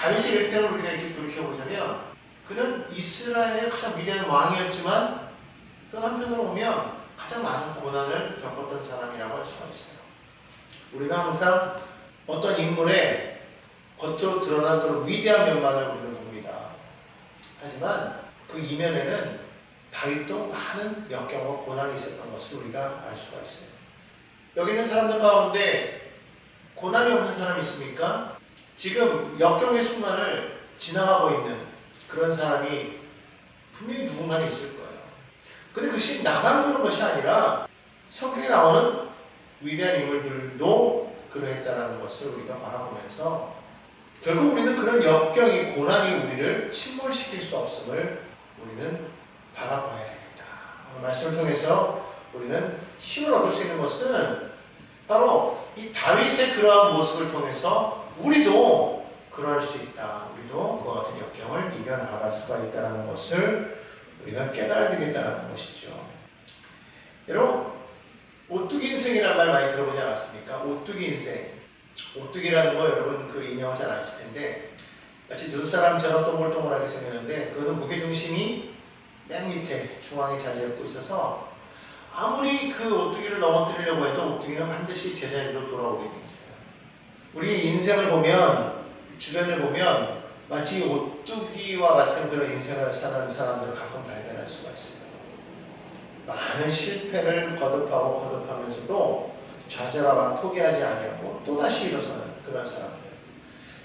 다윗의 일생을 우리가 이렇게 돌이켜보자면 그는 이스라엘의 가장 위대한 왕이었지만 또 한편으로 보면 가장 많은 고난을 겪었던 사람이라고 할 수가 있어요. 우리는 항상 어떤 인물의 겉으로 드러난 그런 위대한 면만을 우리는 봅니다. 하지만 그 이면에는 다윗도 많은 역경과 고난이 있었던 것을 우리가 알 수가 있어요. 여기 있는 사람들 가운데 고난이 없는 사람이 있습니까? 지금 역경의 순간을 지나가고 있는 그런 사람이 분명히 누군가는 있을 거예요. 근데 그것이 나만 그런 것이 아니라 성경에 나오는 위대한 인물들도 그러했다는 것을 우리가 바라보면서 결국 우리는 그런 역경이, 고난이 우리를 침몰시킬 수 없음을 우리는 바라봐야 되겠다. 오늘 말씀을 통해서 우리는 힘을 얻을 수 있는 것은 바로 이 다윗의 그러한 모습을 통해서 우리도 그럴 수 있다. 우리도 그와 같은 역경을 이겨나갈 수가 있다는 것을 우리가 깨달아야 되겠다는 것이죠. 여러분, 오뚜기 인생이라는 말 많이 들어보지 않았습니까? 오뚜기 인생. 오뚜기라는 거 여러분 그 인형을 잘 아실 텐데 마치 눈사람처럼 동글동글하게 생겼는데 그거는 무게중심이 맨 밑에 중앙에 자리 잡고 있어서 아무리 그 오뚜기를 넘어뜨리려고 해도 오뚜기는 반드시 제자리로 돌아오게 돼 있어요. 우리 인생을 보면, 주변을 보면 마치 오뚜기와 같은 그런 인생을 사는 사람들을 가끔 발견할 수가 있어요. 많은 실패를 거듭하면서도 좌절하거나 포기하지 아니하고 또다시 일어서는 그런 사람들.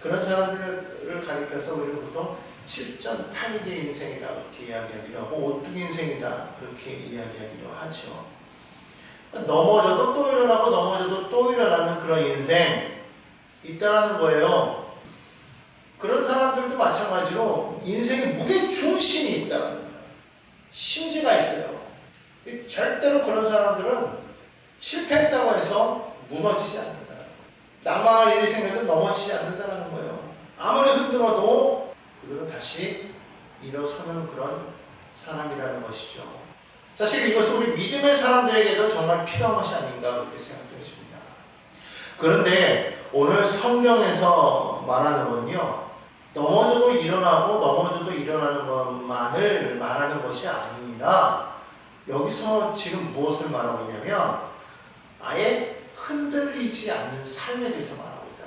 그런 사람들을 가리켜서 우리는 보통 7.8개 인생이다 그렇게 이야기하기도 하고 오뚜기 인생이다 그렇게 이야기하기도 하죠. 넘어져도 또 일어나고 넘어져도 또 일어나는 그런 인생 있다라는 거예요. 그런 사람들도 마찬가지로 인생에 무게중심이 있다는 거예요. 심지가 있어요. 절대로 그런 사람들은 실패했다고 해서 무너지지 않는다는 거예요. 낙망할 일이 생겨도 넘어지지 않는다는 거예요. 아무리 흔들어도 그들은 다시 일어서는 그런 사람이라는 것이죠. 사실 이것은 우리 믿음의 사람들에게도 정말 필요한 것이 아닌가 그렇게 생각되어집니다. 그런데 오늘 성경에서 말하는 건요, 넘어져도 일어나고 넘어져도 일어나는 것만을 말하는 것이 아니라 여기서 지금 무엇을 말하고 있냐면 아예 흔들리지 않는 삶에 대해서 말하고 있다.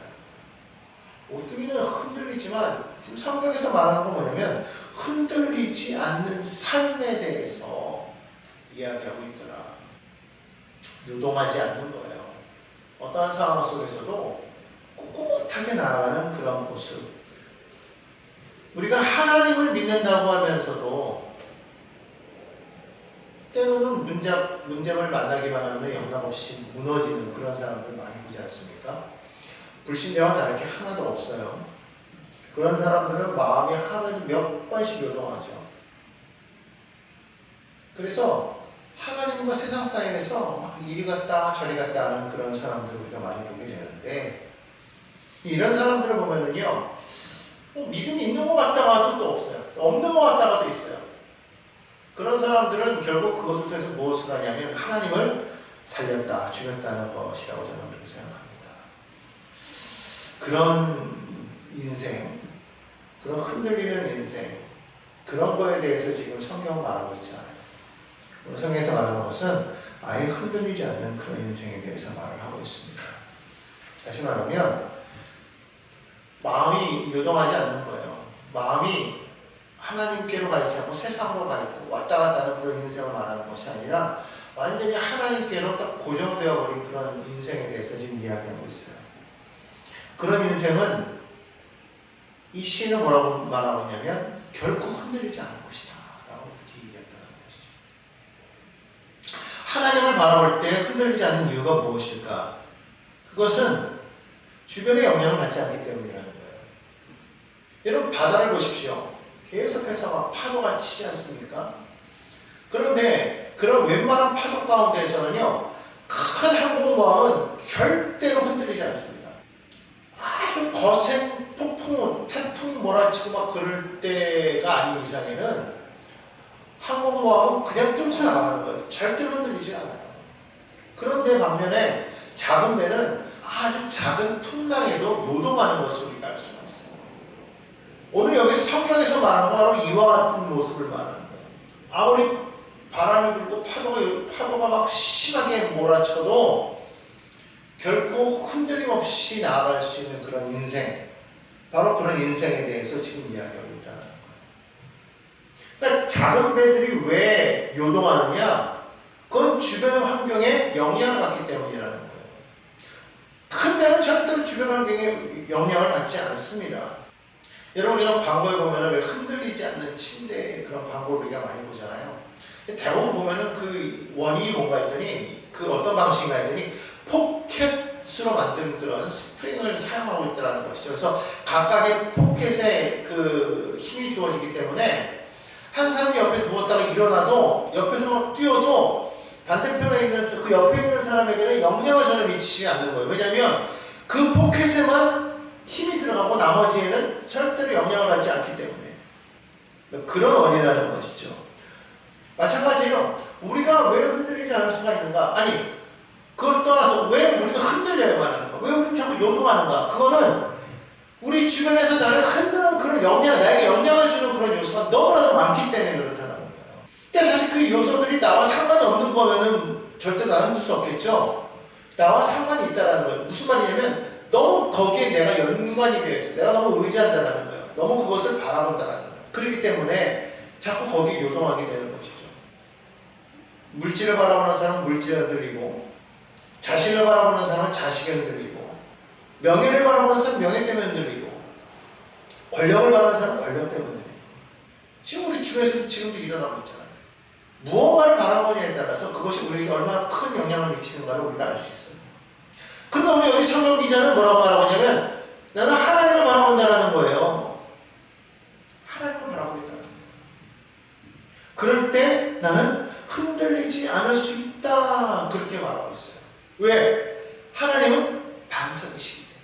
오뚜기는 흔들리지만 지금 성경에서 말하는 건 뭐냐면 흔들리지 않는 삶에 대해서 이야기하고 있더라. 유동하지 않는 거예요. 어떠한 상황 속에서도 꿋꿋하게 나아가는 그런 모습. 우리가 하나님을 믿는다고 하면서도 때로는 문제를 만나기만 하면 영감없이 무너지는 그런 사람들 많이 보지 않습니까? 불신자와 다를 게 하나도 없어요. 그런 사람들은 마음이 하루에 몇 번씩 요동하죠. 그래서 하나님과 세상 사이에서 막 이리 갔다 저리 갔다 하는 그런 사람들을 우리가 많이 보게 되는데 이런 사람들을 보면은요, 믿음이 있는 것 같다가도 또 없어요. 없는 것 같다가도 있어요. 그런 사람들은 결국 그것을 통해서 무엇을 하냐면 하나님을 살렸다, 죽였다는 것이라고 저는 그렇게 생각합니다. 그런 인생, 그런 흔들리는 인생, 그런 거에 대해서 지금 성경은 말하고 있잖아요. 성경에서 말하는 것은 아예 흔들리지 않는 그런 인생에 대해서 말을 하고 있습니다. 다시 말하면 마음이 요동하지 않는 거예요. 마음이 하나님께로 가 있지 않고 세상으로 가 있고 왔다 갔다 하는 그런 인생을 말하는 것이 아니라 완전히 하나님께로 딱 고정되어 버린 그런 인생에 대해서 지금 이야기하고 있어요. 그런 인생은 이 시는 뭐라고 말하고 있냐면 결코 흔들리지 않을 것이다 라고 이렇게 얘기한다는 것이죠. 하나님을 바라볼 때 흔들리지 않는 이유가 무엇일까? 그것은 주변의 영향을 받지 않기 때문이라는 거예요. 여러분 바다를 보십시오. 계속해서 막 파도가 치지 않습니까? 그런데 그런 웬만한 파도 가운데에서는요, 큰 항공모함은 절대로 흔들리지 않습니다. 아주 거센 폭풍, 태풍이 몰아치고 막 그럴 때가 아닌 이상에는 항공모함은 그냥 뚫고 나가는 거예요. 절대로 흔들리지 않아요. 그런데 반면에 작은 배는 아주 작은 풍랑에도 요동하는 것을 우리가 알 수가 있어요. 여기 성경에서 말하는 거 바로 이와 같은 모습을 말하는 거예요. 아무리 바람이 불고 파도가 막 심하게 몰아쳐도 결코 흔들림 없이 나아갈 수 있는 그런 인생, 바로 그런 인생에 대해서 지금 이야기하고 있다는 거예요. 그러니까 작은 배들이 왜 요동하느냐? 그건 주변의 환경에 영향을 받기 때문이라는 거예요. 큰 배는 절대로 주변 환경에 영향을 받지 않습니다. 여러분, 우리가 광고에 보면 왜 흔들리지 않는 침대 그런 광고를 우리가 많이 보잖아요. 대부분 보면은 그 원인이 뭔가 했더니, 그 어떤 방식인가 했더니 포켓으로 만든 그런 스프링을 사용하고 있다는 것이죠. 그래서 각각의 포켓에 그 힘이 주어지기 때문에 한 사람이 옆에 누웠다가 일어나도 옆에서 막 뛰어도 반대편에 있는 그 옆에 있는 사람에게는 영향을 전혀 미치지 않는 거예요. 왜냐하면 그 포켓에만 힘이 들어가고 나머지에는 절대로 영향을 받지 않기 때문에. 그런 원인이라는 것이죠. 마찬가지로 우리가 왜 흔들리지 않을 수가 있는가? 아니, 그걸 떠나서 왜 우리가 흔들려야만 하는가? 왜 우리는 자꾸 요동하는가? 그거는 우리 주변에서 나를 흔드는 그런 영향, 나에게 영향을 주는 그런 요소가 너무나도 많기 때문에 그렇다는 거예요. 근데 사실 그 요소들이 나와 상관이 없는 거면은 절대 나는 흔들 수 없겠죠? 나와 상관이 있다는 거예요. 무슨 말이냐면 너무 거기에 내가 연관이 되어 있어. 내가 너무 의지한다는 거예요. 너무 그것을 바라본다는 거예요. 그렇기 때문에 자꾸 거기에 요동하게 되는 것이죠. 물질을 바라보는 사람은 물질에 흔들리고, 자신을 바라보는 사람은 자식에 흔들리고, 명예를 바라보는 사람은 명예 때문에 흔들리고, 권력을 바라보는 사람은 권력 때문에 흔들리고. 지금 우리 주변에서도 지금도 일어나고 있잖아요. 무언가를 바라보느냐에 따라서 그것이 우리에게 얼마나 큰 영향을 미치는가를 우리가 알 수 있어요. 그런데 우리 여기 성경 기자는 뭐라고 말하고 있냐면 나는 하나님을 바라본다는 거예요. 하나님을 바라보겠다는 거예요. 그럴 때 나는 흔들리지 않을 수 있다, 그렇게 말하고 있어요. 왜? 하나님은 반석이시기 때문에.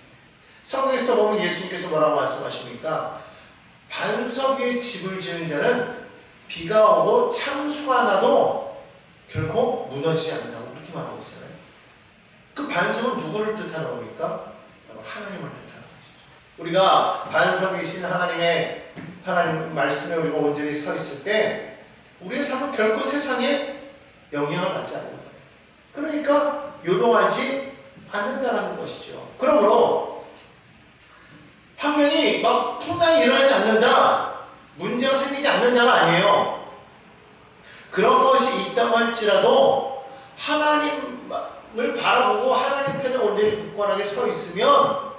성경에서 보면 예수님께서 뭐라고 말씀하십니까? 반석 위에 집을 지은 자는 비가 오고 창수가 나도 결코 무너지지 않는다고 그렇게 말하고 있잖아요. 그 반석은 누구를 뜻하는 겁니까? 바로 하나님을 뜻하는 것이죠. 우리가 반석이신 하나님 말씀에 우리가 온전히 서 있을 때 우리의 삶은 결코 세상에 영향을 받지 않는 거예요. 그러니까 요동하지 않는다는 것이죠. 그러므로 환경이 막 풍랑이 일어나지 않는다, 문제가 생기지 않는다가 아니에요. 그런 것이 있다고 할지라도 하나님을 바라보고 하나님 편에 온전히 굳건하게 서 있으면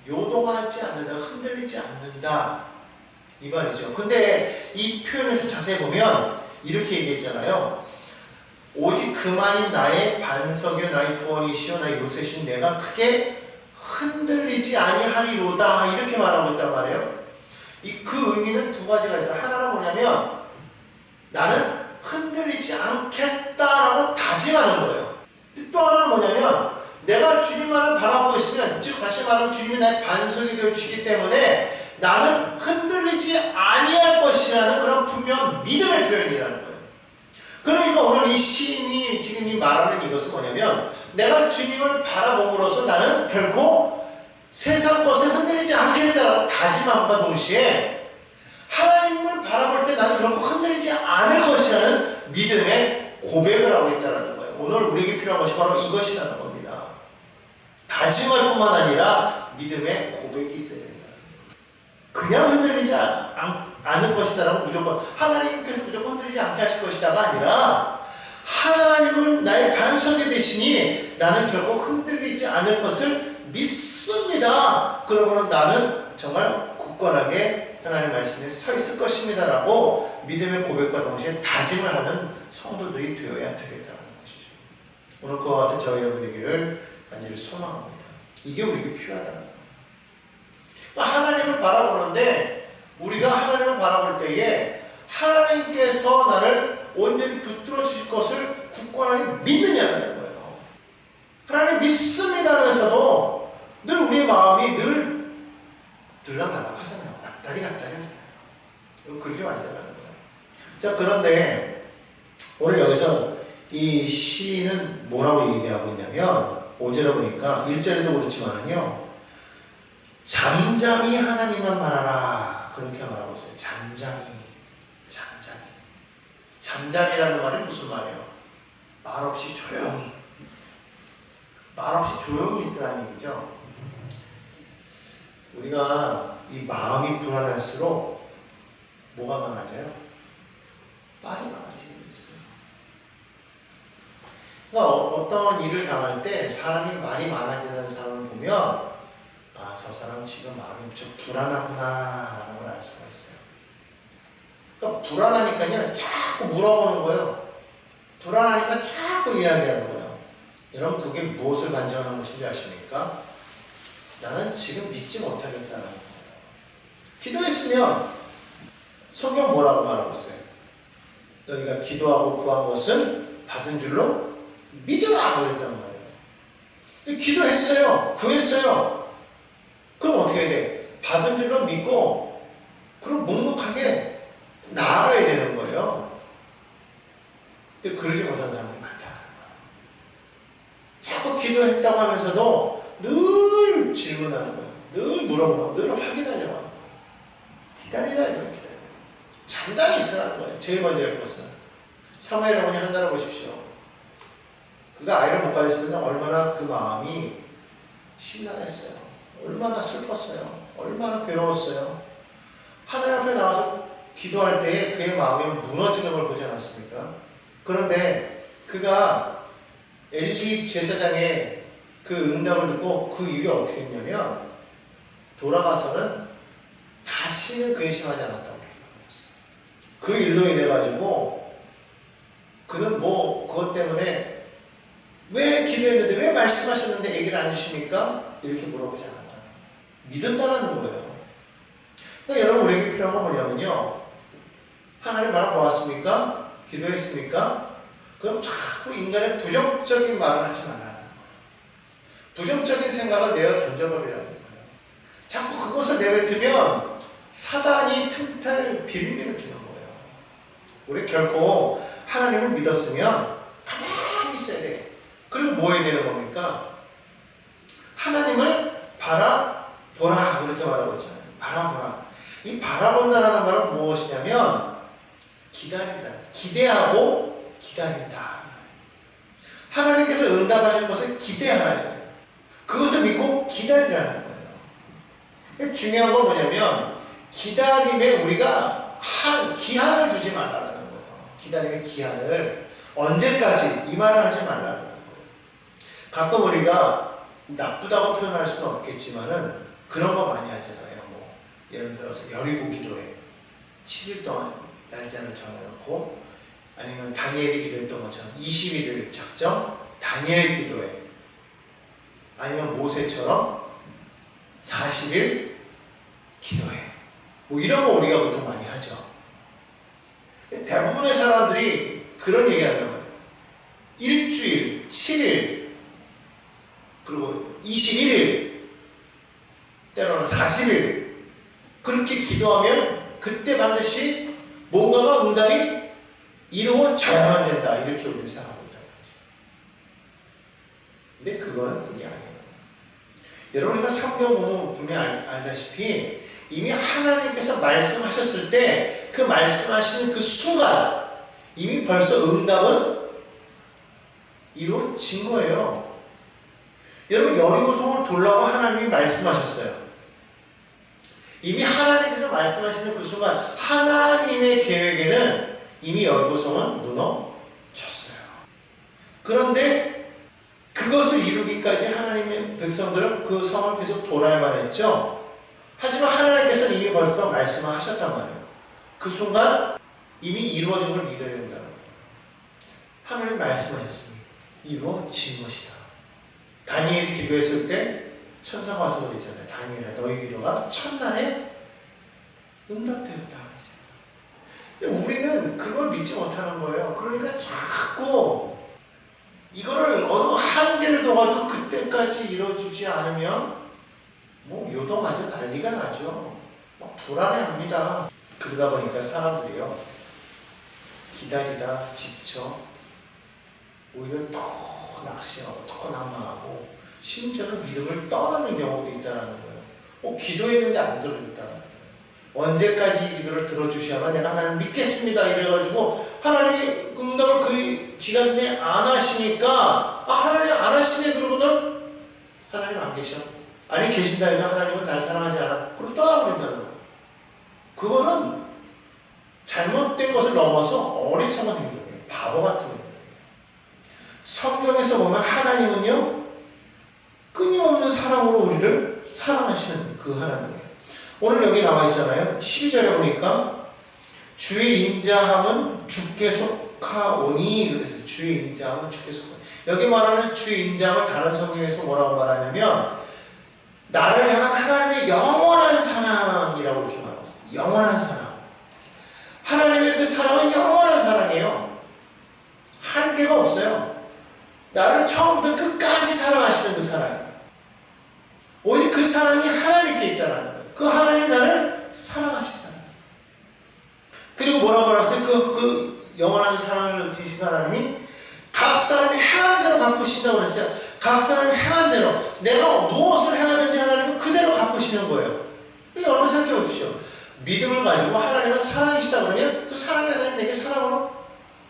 요동하지 않는다, 흔들리지 않는다, 이 말이죠. 근데 이 표현에서 자세히 보면 이렇게 얘기했잖아요. 오직 그만이 나의 반석이요 나의 구원이시요 나의 요새신 내가 크게 흔들리지 아니하리로다, 이렇게 말하고 있단 말이에요. 그 의미는 두 가지가 있어요. 하나는 뭐냐면 나는 흔들리지 않겠다라고 다짐하는 거예요. 또 하나는 뭐냐면 내가 주님만을 바라보고 있으면, 즉 다시 말하면 주님이 나의 반석이 되어주시기 때문에 나는 흔들리지 아니할 것이라는 그런 분명한 믿음의 표현이라는 거예요. 그러니까 오늘 이 시인이 지금 이 말하는 이것은 뭐냐면 내가 주님을 바라봄으로써 나는 결코 세상 것에 흔들리지 않겠다라고 다짐함과 동시에 하나님을 바라볼 때 나는 결코 흔들리지 않을 것이라는 믿음의 고백을 하고 있다는 거예요. 오늘 우리에게 필요한 것이 바로 이것이라는 겁니다. 다짐할 뿐만 아니라 믿음의 고백이 있어야 된다. 그냥 흔들리지 않을 것이다라고 무조건 하나님께서 무조건 흔들리지 않게 하실 것이다가 아니라 하나님은 나의 반석이 되시니 나는 결코 흔들리지 않을 것을 믿습니다. 그러면 나는 정말 굳건하게 하나님 말씀에 서 있을 것입니다 라고 믿음의 고백과 동시에 다짐을 하는 성도들이 되어야 되겠다는 것이죠. 오늘 그와 같은 저희 여러분 되기를 간절히 소망합니다. 이게 우리에게 필요하다는 거예요. 하나님을 바라보는데 우리가 하나님을 바라볼 때에 하나님께서 나를 온전히 붙들어 주실 것을 굳건하게 믿느냐는 거예요. 하나님 믿습니다 하면서도 늘 우리의 마음이 늘 들락날락하잖아요. 왔다리 갔다리 하잖아요. 그렇게 완전하는 거예요. 자, 그런데 오늘 여기서 이 시인은 뭐라고 얘기하고 있냐면 5절에 보니까 1절에도 그렇지만은요, 잠잠히 하나님만 바라라, 그렇게 말하고 있어요. 잠잠히. 잠잠이라는 말이 무슨 말이에요? 말없이 조용히. 말없이 조용히 있으라는 얘기죠. 우리가 이 마음이 불안할수록 뭐가 많아져요? 말이 많아지고 있어요. 그러니까 어떤 일을 당할 때 사람이 말이 많아지는 사람을 보면 아, 저 사람 지금 마음이 무척 불안하구나 라는 걸 알 수가 있어요. 그러니까 불안하니까요 자꾸 물어보는 거예요. 불안하니까 자꾸 이야기하는 거예요. 여러분 그게 무엇을 간증하는 것인지 아십니까? 나는 지금 믿지 못하겠다는 거예요. 기도했으면 성경 뭐라고 말하고 있어요? 너희가 기도하고 구한 것은 받은 줄로 믿으라 그랬단 말이에요. 기도했어요. 구했어요. 그럼 어떻게 해야 돼? 받은 줄로 믿고 그럼 묵묵하게 나아가야 되는 거예요. 근데 그러지 못한 사람들이 많다는 거예요. 자꾸 기도했다고 하면서도 늘 질문하는 거예요. 늘 물어보고 늘 확인하려고 하는 거예요. 기다리라 이거예요. 기다려. 잠잠히 있으라는 거예요. 제일 먼저 할 것은. 사무엘 어머니 한나라 보십시오. 그가 아이를 못 가졌을 때는 얼마나 그 마음이 심란했어요. 얼마나 슬펐어요. 얼마나 괴로웠어요. 하나님 앞에 나와서 기도할 때에 그의 마음이 무너지는 걸 보지 않았습니까? 그런데 그가 엘리 제사장의 그 응답을 듣고 그 이유가 어떻게 했냐면 돌아가서는 다시는 근심하지 않았다고 이렇게 말했어요. 그 일로 인해 가지고 그는 뭐 그것 때문에 왜 기도했는데 왜 말씀하셨는데 얘기를 안 주십니까? 이렇게 물어보지 않았다. 믿었다라는 거예요. 그러니까 여러분 우리에게 필요한 건 뭐냐면요. 하나님 말을 보았습니까? 기도했습니까? 그럼 자꾸 인간의 부정적인 말을 하지 말라는 거예요. 부정적인 생각을 내어 던져버리라는 거예요. 자꾸 그것을 내뱉으면 사단이 틈탈 비밀을 주는 거예요. 우리 결코 하나님을 믿었으면 가만히 있어야 돼. 그리고 뭐 해야 되는 겁니까? 하나님을 바라보라 그렇게 말하고 있잖아요. 바라보라. 이 바라본다라는 말은 무엇이냐면 기다린다. 기대하고 기다린다. 하나님께서 응답하실 것을 기대하라. 그것을 믿고 기다리라는 거예요. 중요한 건 뭐냐면 기다림에 우리가 기한을 두지 말라는 거예요. 기다림의 기한을 언제까지 이 말을 하지 말라는 거예요. 가끔 우리가 나쁘다고 표현할 수는 없겠지만은 그런 거 많이 하잖아요. 뭐 예를 들어서 여리고 기도회 7일 동안 날짜를 정해놓고 아니면 다니엘이 기도했던 것처럼 21일 작정 다니엘 기도회 아니면 모세처럼 40일 기도회 뭐 이런 거 우리가 보통 많이 하죠. 대부분의 사람들이 그런 얘기 한단 말이에요. 일주일, 7일 그리고 21일 때로는 40일 그렇게 기도하면 그때 반드시 뭔가가 응답이 이루어져야만 된다 이렇게 우리는 생각하고 있다는 거죠. 근데 그거는 그게 아니에요. 여러분 우리가 성경 보면 분명히 알다시피 이미 하나님께서 말씀하셨을 때 그 말씀하시는 그 순간 이미 벌써 응답은 이루어진 거예요. 여러분 여리고성을 돌라고 하나님이 말씀하셨어요. 이미 하나님께서 말씀하시는 그 순간 하나님의 계획에는 이미 여리고성은 무너졌어요. 그런데 그것을 이루기까지 하나님의 백성들은 그 성을 계속 돌아야만 했죠. 하지만 하나님께서는 이미 벌써 말씀을 하셨단 말이에요. 그 순간 이미 이루어진 걸 믿어야 된다는 거예요. 하나님 말씀하셨습니다. 이루어진 것이다. 다니엘이 기도했을 때 천사가 와서 그랬잖아요. 다니엘아 너희 기도가 첫날에 응답되었다 그랬잖아요. 우리는 그걸 믿지 못하는 거예요. 그러니까 자꾸 이거를 어느 한계를 둬가지고 그때까지 이루어지지 않으면 뭐 요동하죠. 난리가 나죠. 막 불안해합니다. 그러다 보니까 사람들이요 기다리다 지쳐 오히려 더 낙심하고 더 낙망하고 심지어는 믿음을 떠나는 경우도 있다는 거예요. 기도했는데 안 들어줬다는 거예요. 언제까지 이 기도를 들어주셔야만 내가 하나님 믿겠습니다. 이래가지고 하나님이 응답을 그 기간 내에 안 하시니까 하나님 안 하시네 그러고는 하나님 안 계셔. 아니 계신다 해도 하나님은 날 사랑하지 않아. 그럼 떠나버린다는 거예요. 그거는 잘못된 것을 넘어서 어리석은 행동이에요. 바보 같은 행동이에요. 성경에서 보면 하나님은요 끊임없는 사랑으로 우리를 사랑하시는 그 하나님이에요. 오늘 여기 나와 있잖아요. 12절에 보니까 주의 인자함은 주께 속하오니, 그래서 주의 인자함은 주께 속하오니. 여기 말하는 주의 인자함을 다른 성경에서 뭐라고 말하냐면 나를 향한 하나님의 영원한 사랑이라고 이렇게 말하고 있어요. 영원한 사랑. 하나님의 그 사랑은 영원한 사랑이에요. 한계가 없어요. 나를 처음부터 끝까지 사랑하시는 그 사랑이에요. 오직 그 사랑이 하나님께 있다는 거예요. 그 하나님이 나를 사랑하신다. 그리고 뭐라고 말했어요? 그 영원한 사랑을 지신 하나님이 각 사람이 행한 대로 갚으신다고 그랬어요. 각 사람이 행한 대로 내가 무엇을 행하든지 하나님은 그대로 갚으시는 거예요. 여러분 생각해 보십시오. 믿음을 가지고 하나님은 사랑이시다 그러면 그 사랑의 하나님 내게 사랑으로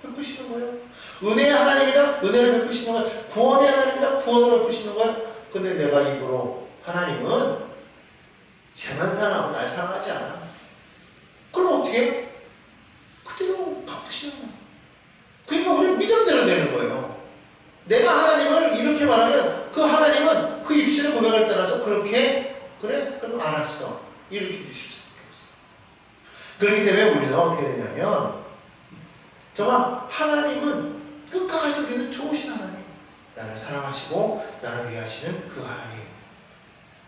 베푸시는 거예요. 은혜의 하나님이다. 은혜를 베푸시는 거예요. 구원의 하나님이다. 구원을 베푸시는 거예요. 근데 내가 입으로 하나님은 쟤만 사랑하고 날 사랑하지 않아. 그럼 어떻게 해요? 그대로 갚으시는 거예요. 그러니까 우리는 믿음대로 되는 거예요. 내가 하나님을 이렇게 말하면 그 하나님은 그 입술의 고백을 따라서 그렇게 그래? 그럼 알았어. 이렇게 해주실 수밖에 없어요. 그렇기 때문에 우리는 어떻게 되냐면 정말 하나님은 끝까지 우리는 좋으신 하나님, 나를 사랑하시고 나를 위하시는 그 하나님,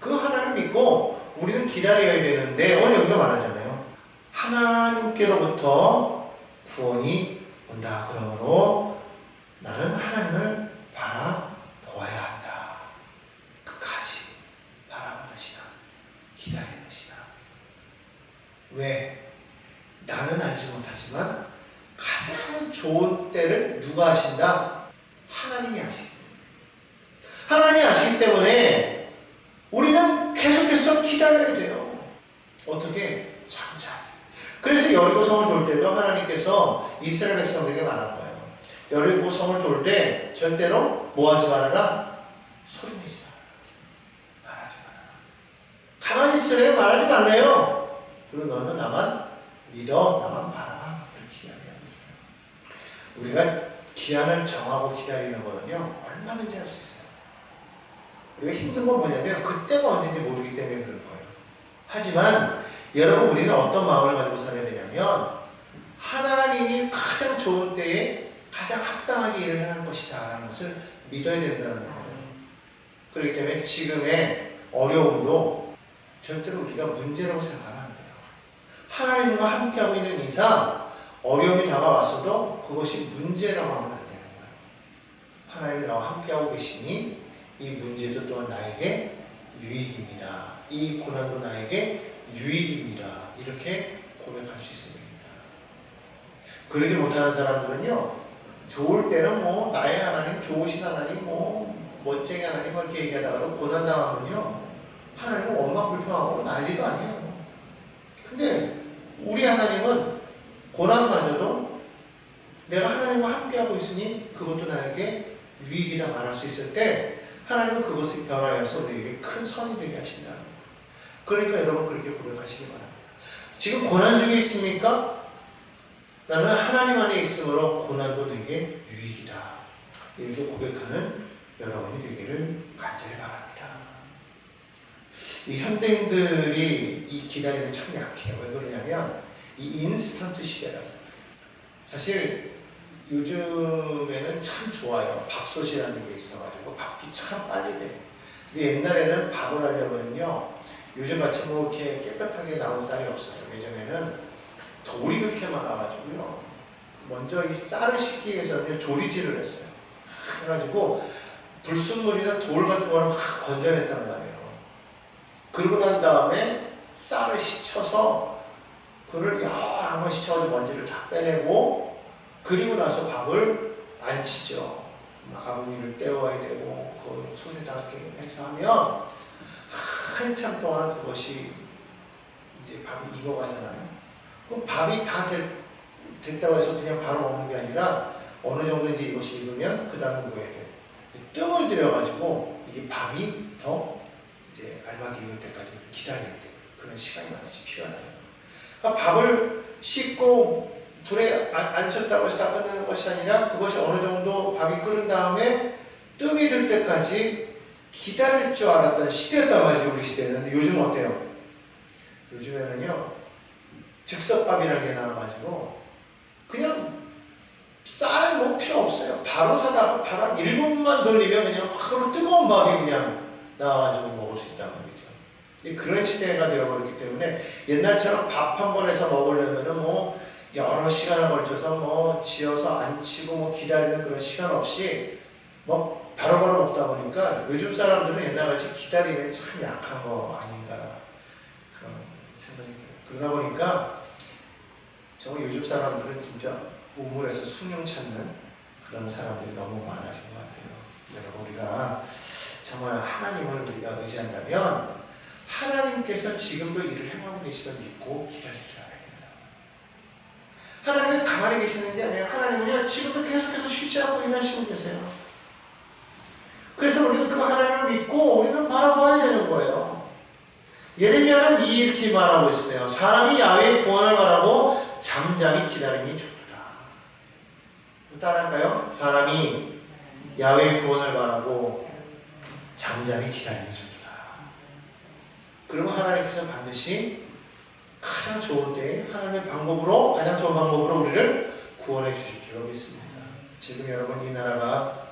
그 하나님 믿고 우리는 기다려야 되는데 오늘 여기도 말하잖아요. 하나님께로부터 구원이 온다. 그러므로 나는 하나님을 바라보아야 한다. 끝까지 바라보는 시간, 기다리는 시간. 왜? 나는 알지 못하지만 가장 좋은 때를 누가 하신다? 하나님이 하시기 때문에. 하나님이 하시기 때문에 우리는 계속해서 기다려야 돼요. 어떻게? 잠잠히. 그래서 여리고 성을 돌 때도 하나님께서 이스라엘 백성들에게 말한 거예요. 여리고 성을 돌 때 절대로 뭐 하지 말아라? 소리 내지 말아라. 말하지 말아라. 가만히 있으래. 말하지 말래요. 그리고 너는 나만 믿어. 나만 바라봐. 그렇게 이야기하고 있어요. 우리가 기한을 정하고 기다리는 거는요 얼마든지 할 수 있어요. 우리가 힘든 건 뭐냐면 그때가 언제인지 모르기 때문에 그런 거예요. 하지만 여러분 우리는 어떤 마음을 가지고 살아야 되냐면 하나님이 가장 좋은 때에 가장 합당하게 일을 하는 것이다 라는 것을 믿어야 된다는 거예요. 그렇기 때문에 지금의 어려움도 절대로 우리가 문제라고 생각하면 안 돼요. 하나님과 함께하고 있는 이상 어려움이 다가왔어도 그것이 문제라고 하면 안 되는 거예요. 하나님이 나와 함께하고 계시니 이 문제도 또한 나에게 유익입니다. 이 고난도 나에게 유익입니다. 이렇게 고백할 수 있습니다. 그러지 못하는 사람들은요 좋을 때는 뭐 나의 하나님, 좋으신 하나님, 뭐 멋쟁이 하나님 그렇게 얘기하다가도 고난당하면요 하나님은 원망불평하고 난리도 아니에요. 근데 우리 하나님은 고난마저도 내가 하나님과 함께하고 있으니 그것도 나에게 유익이다 말할 수 있을 때 하나님은 그것을 변화해서 우리에게 큰 선이 되게 하신다는 거예요. 그러니까 여러분 그렇게 고백하시기 바랍니다. 지금 고난 중에 있습니까? 나는 하나님 안에 있으므로 고난도 내게 유익이다. 이렇게 고백하는 여러분이 되기를 간절히 바랍니다. 이 현대인들이 이 기다림에 참 약해요. 왜 그러냐면 이 인스턴트 시대라서. 사실 요즘에는 참 좋아요. 밥솥이라는 게 있어가지고 밥도 참 빨리 돼. 근데 옛날에는 밥을 하려면요 요즘같이 뭐 이렇게 깨끗하게 나온 쌀이 없어요. 예전에는 돌이 그렇게 많아가지고요 먼저 이 쌀을 씻기 위해서는 조리질을 했어요. 그래가지고 불순물이나 돌 같은 거를 막 건져냈단 말이에요. 그러고 난 다음에 쌀을 씻혀서 그걸 여러 번 씻혀가지고 먼지를 다 빼내고 그리고 나서 밥을 안 치죠. 아버니를 떼워야 되고 그 솥에다 이렇게 해서 하면 한참 동안 그것이 이제 밥이 익어가잖아요. 그럼 밥이 다 됐다고 해서 그냥 바로 먹는 게 아니라 어느 정도 이제 이것이 익으면 그 다음에 뭐 해야 돼? 뜸을 들여가지고 이게 밥이 더 이제 알맞게 익을 때까지 기다려야 돼. 그런 시간이 반드시 필요하다는 거예요. 그러니까 밥을 씻고 불에 앉혔다고 해서 다 끝나는 것이 아니라 그것이 어느 정도 밥이 끓은 다음에 뜸이 들 때까지 기다릴 줄 알았던 시대였단 말이죠. 우리 시대는. 근데 요즘 어때요? 요즘에는요 즉석밥이라는 게 나와가지고 그냥 쌀 뭐 필요 없어요. 바로 사다가 밥 한 1분만 돌리면 그냥 바로 뜨거운 밥이 그냥 나와가지고 먹을 수 있단 말이죠. 그런 시대가 되어버렸기 때문에 옛날처럼 밥 한 번 해서 먹으려면은 뭐 여러 시간을 걸쳐서 뭐 지어서 안 치고 뭐 기다리는 그런 시간 없이 뭐 바로바로 먹다 보니까 요즘 사람들은 옛날같이 기다림에 참 약한 거 아닌가 그런 생각이 들어요. 그러다 보니까 정말 요즘 사람들은 진짜 우물에서 숭늉 찾는 그런 사람들이 너무 많아진 것 같아요. 여러분 우리가 정말 하나님을 우리가 의지한다면 하나님께서 지금도 일을 행하고 계시걸 믿고 기다릴 줄 알아야 됩니다. 하나님은 가만히 계시는 게 아니에요. 하나님은요 지금도 계속해서 쉬지 않고 일하시고 계세요. 그래서 우리는 그 하나님을 믿고 우리는 바라봐야 되는 거예요. 예레미야는 이렇게 말하고 있어요. 사람이 야훼의 구원을 바라고 잠잠히 기다림이 좋도다. 따라할까요? 사람이 야훼의 구원을 바라고 잠잠히 기다림이 좋도다. 그러면 하나님께서 반드시 가장 좋은 때에 하나님의 방법으로 가장 좋은 방법으로 우리를 구원해 주실 줄 믿습니다. 지금 여러분 이 나라가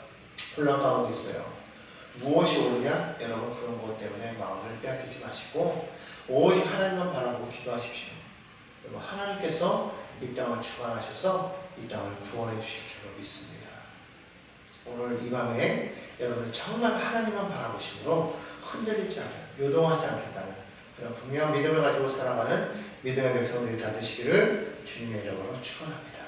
혼란 가운데 있어요. 무엇이 옳으냐? 여러분 그런 것 때문에 마음을 빼앗기지 마시고 오직 하나님만 바라보고 기도하십시오. 여러분 하나님께서 이 땅을 주관하셔서 이 땅을 구원해 주실 줄 믿습니다. 오늘 이 밤에 여러분은 정말 하나님만 바라보심으로 흔들리지 않아요. 요동하지 않겠다는 그런 분명한 믿음을 가지고 살아가는 믿음의 백성들이 다 되시기를 주님의 이름으로 축원합니다.